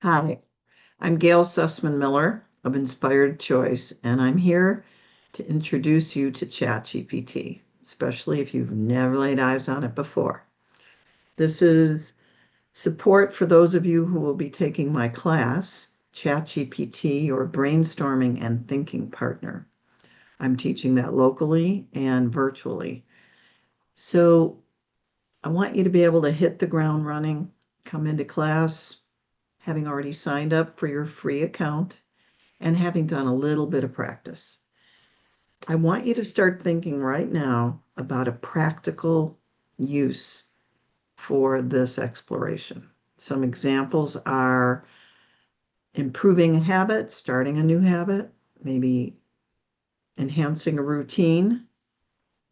Hi, I'm Gail Sussman-Miller of Inspired Choice, and I'm here to introduce you to ChatGPT, especially if you've never laid eyes on it before. This is support for those of you who will be taking my class, ChatGPT, or Brainstorming and Thinking Partner. I'm teaching that locally and virtually. So I want you to be able to hit the ground running, come into class, having already signed up for your free account and having done a little bit of practice. I want you to start thinking right now about a practical use for this exploration. Some examples are improving a habit, starting a new habit, maybe enhancing a routine,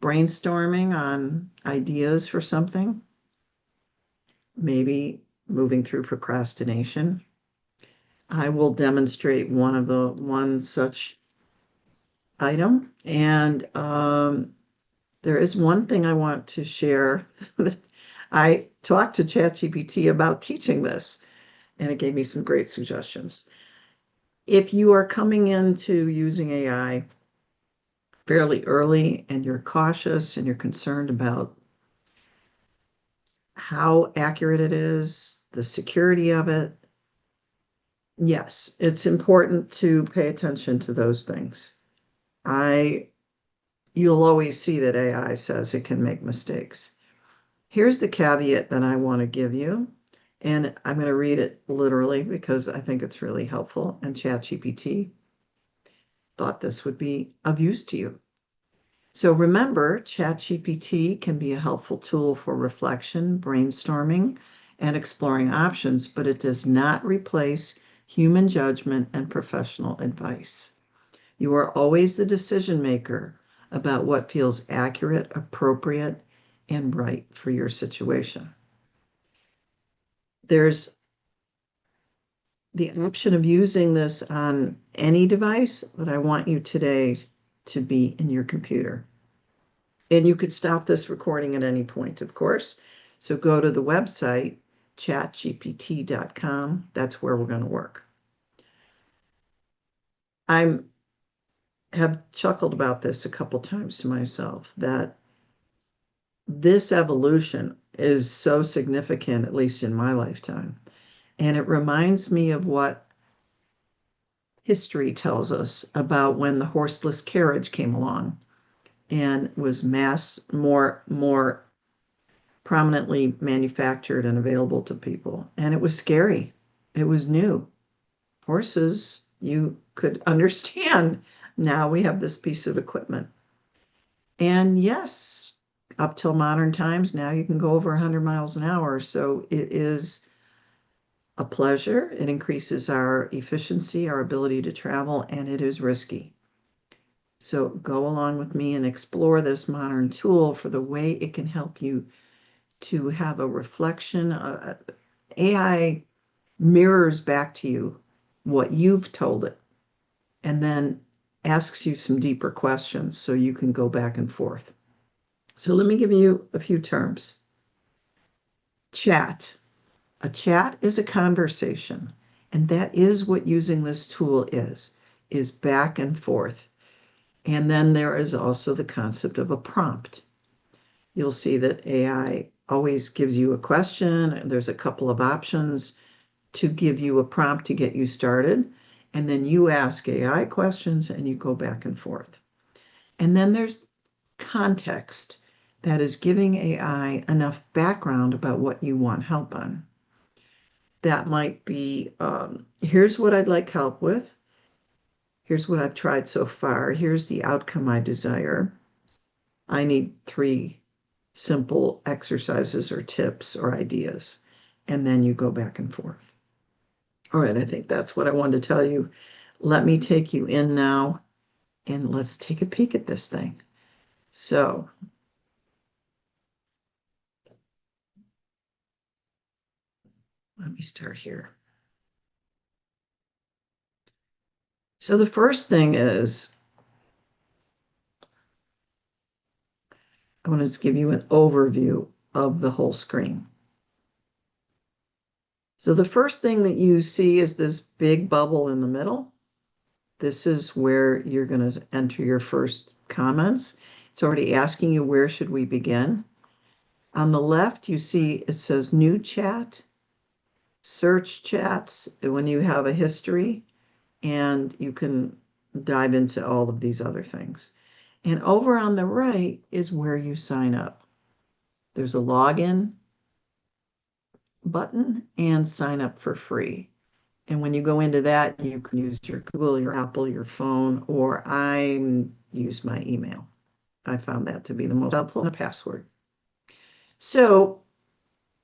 brainstorming on ideas for something, maybe moving through procrastination. I will demonstrate one such item. And there is one thing I want to share. I talked to ChatGPT about teaching this, and it gave me some great suggestions. If you are coming into using AI fairly early and you're cautious and you're concerned about how accurate it is, the security of it, yes, it's important to pay attention to those things. You'll always see that AI says it can make mistakes. Here's the caveat that I want to give you, and I'm going to read it literally because I think it's really helpful, and ChatGPT thought this would be of use to you. So remember, ChatGPT can be a helpful tool for reflection, brainstorming, and exploring options, but it does not replace human judgment and professional advice. You are always the decision maker about what feels accurate, appropriate, and right for your situation. There's the option of using this on any device, but I want you today to be in your computer. And you could stop this recording at any point, of course. So go to the website, chatgpt.com. That's where we're going to work. I have chuckled about this a couple times to myself, that this evolution is so significant, at least in my lifetime. And it reminds me of what history tells us about when the horseless carriage came along and was more prominently manufactured and available to people. And it was scary. It was new. Horses, you could understand. Now we have this piece of equipment. And yes, up till modern times, now you can go over 100 miles an hour. So it is a pleasure. It increases our efficiency, our ability to travel, and it is risky. So go along with me and explore this modern tool for the way it can help you to have a reflection. AI mirrors back to you what you've told it and then asks you some deeper questions so you can go back and forth. So let me give you a few terms. Chat. A chat is a conversation, and that is what using this tool is back and forth. And then there is also the concept of a prompt. You'll see that AI always gives you a question, and there's a couple of options to give you a prompt to get you started. And then you ask AI questions and you go back and forth. And then there's context, that is giving AI enough background about what you want help on. That might be, here's what I'd like help with. Here's what I've tried so far. Here's the outcome I desire. I need 3 simple exercises or tips or ideas. And then you go back and forth. All right, I think that's what I wanted to tell you. Let me take you in now and let's take a peek at this thing. So let me start here. So the first thing is, I want to give you an overview of the whole screen. So the first thing that you see is this big bubble in the middle. This is where you're going to enter your first comments. It's already asking you, where should we begin? On the left, you see it says new chat, search chats when you have a history, and you can dive into all of these other things. And over on the right is where you sign up. There's a login button and sign up for free. And when you go into that, you can use your Google, your Apple, your phone, or I use my email. I found that to be the most helpful, and a password. So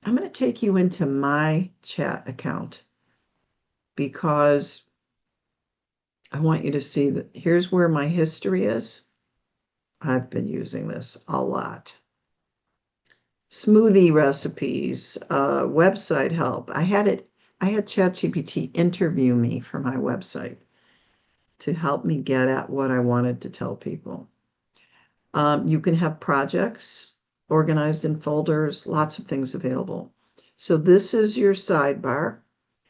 I'm going to take you into my chat account because I want you to see that here's where my history is. I've been using this a lot. Smoothie recipes, website help. I had ChatGPT interview me for my website to help me get at what I wanted to tell people. You can have projects organized in folders, lots of things available. So this is your sidebar.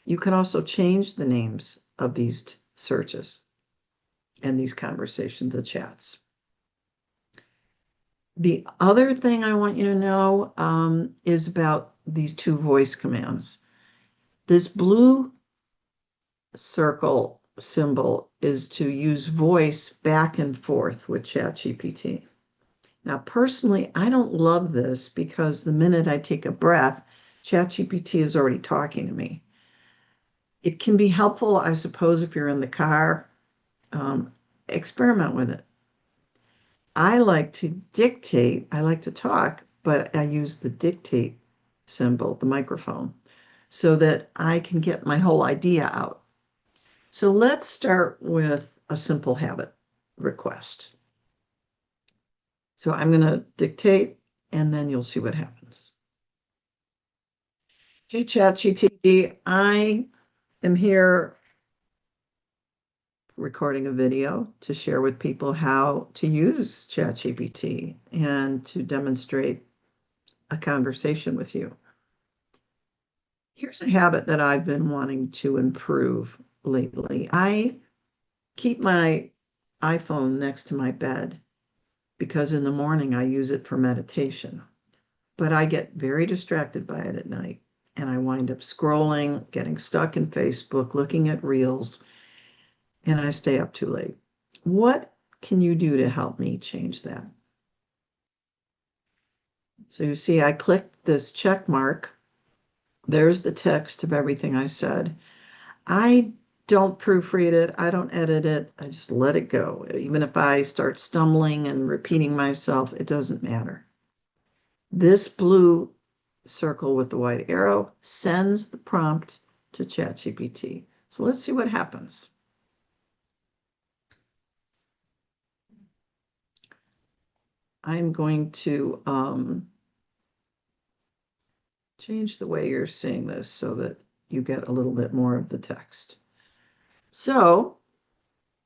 You can also change the names of these searches and these conversations, the chats. The other thing I want you to know is about these two voice commands. This blue circle symbol is to use voice back and forth with ChatGPT. Now, personally, I don't love this because the minute I take a breath, ChatGPT is already talking to me. It can be helpful, I suppose, if you're in the car. Experiment with it. I like to dictate. I like to talk, but I use the dictate symbol, the microphone, so that I can get my whole idea out. So let's start with a simple habit request. So I'm going to dictate, and then you'll see what happens. Hey, ChatGPT, I am here recording a video to share with people how to use ChatGPT and to demonstrate a conversation with you. Here's a habit that I've been wanting to improve lately. I keep my iPhone next to my bed because in the morning I use it for meditation, but I get very distracted by it at night and I wind up scrolling, getting stuck in Facebook, looking at reels, and I stay up too late. What can you do to help me change that? So you see, I clicked this check mark. There's the text of everything I said. I don't proofread it. I don't edit it. I just let it go. Even if I start stumbling and repeating myself, it doesn't matter. This blue circle with the white arrow sends the prompt to ChatGPT. So let's see what happens. I'm going to change the way you're seeing this so that you get a little bit more of the text. So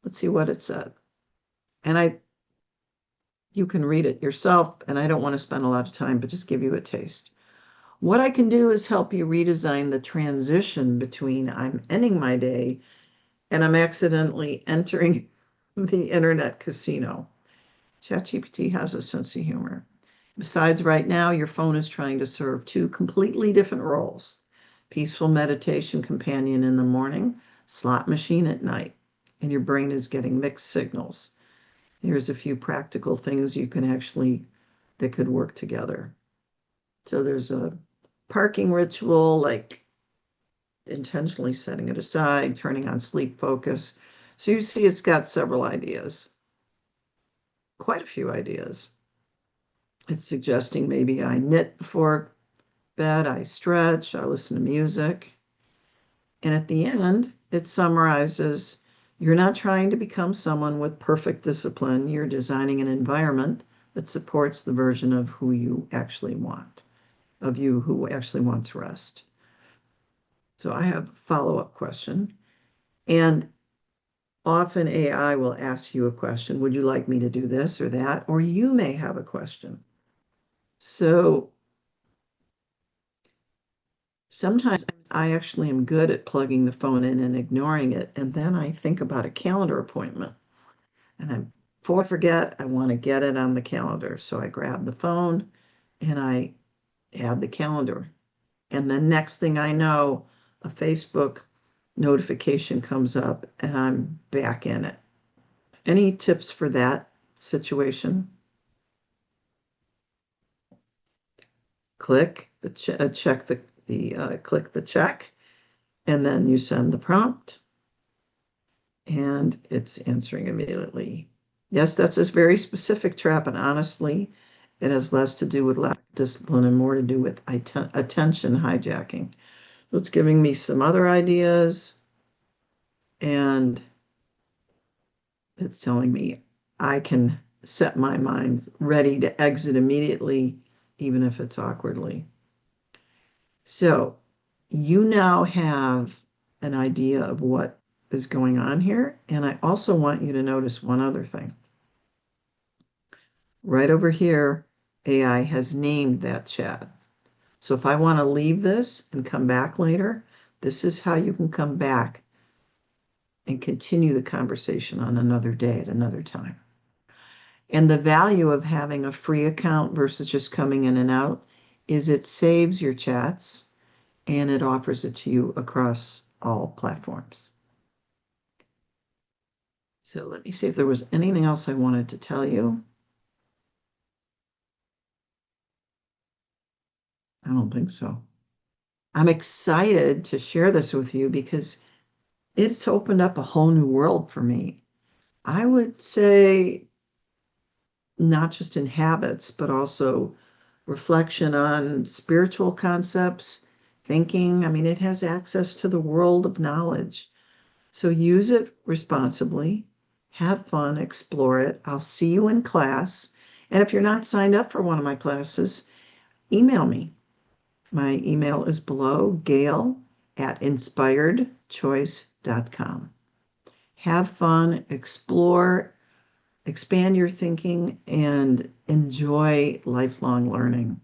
let's see what it said. And you can read it yourself, and I don't want to spend a lot of time, but just give you a taste. What I can do is help you redesign the transition between I'm ending my day and I'm accidentally entering the internet casino. ChatGPT has a sense of humor. Besides, right now, your phone is trying to serve two completely different roles. Peaceful meditation companion in the morning, slot machine at night, and your brain is getting mixed signals. Here's a few practical things you can that could work together. So there's a parking ritual, like intentionally setting it aside, turning on sleep focus. So you see it's got several ideas, quite a few ideas. It's suggesting maybe I knit before bed, I stretch, I listen to music. And at the end, it summarizes, you're not trying to become someone with perfect discipline. You're designing an environment that supports the version of who you actually want, of you who actually wants rest. So I have a follow-up question. And often AI will ask you a question. Would you like me to do this or that? Or you may have a question. So sometimes I'm I actually am good at plugging the phone in and ignoring it. And then I think about a calendar appointment. And before I forget, I want to get it on the calendar. So I grab the phone and I add the calendar. And the next thing I know, a Facebook notification comes up and I'm back in it. Any tips for that situation? Click the check the click the check, and then you send the prompt, and it's answering immediately. Yes, that's a very specific trap, and honestly, it has less to do with lack of discipline and more to do with attention hijacking. So it's giving me some other ideas, and it's telling me I can set my mind ready to exit immediately, even if it's awkwardly. So you now have an idea of what is going on here. And I also want you to notice one other thing. Right over here, AI has named that chat. So if I want to leave this and come back later, this is how you can come back and continue the conversation on another day at another time. And the value of having a free account versus just coming in and out is it saves your chats and it offers it to you across all platforms. So let me see if there was anything else I wanted to tell you. I don't think so. I'm excited to share this with you because it's opened up a whole new world for me. I would say not just in habits, but also reflection on spiritual concepts, thinking. I mean, it has access to the world of knowledge. So use it responsibly, have fun, explore it. I'll see you in class. And if you're not signed up for one of my classes, email me. My email is below, gail@inspiredchoice.com. Have fun, explore, expand your thinking, and enjoy lifelong learning.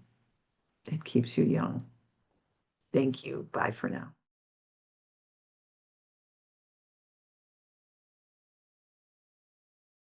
It keeps you young. Thank you. Bye for now.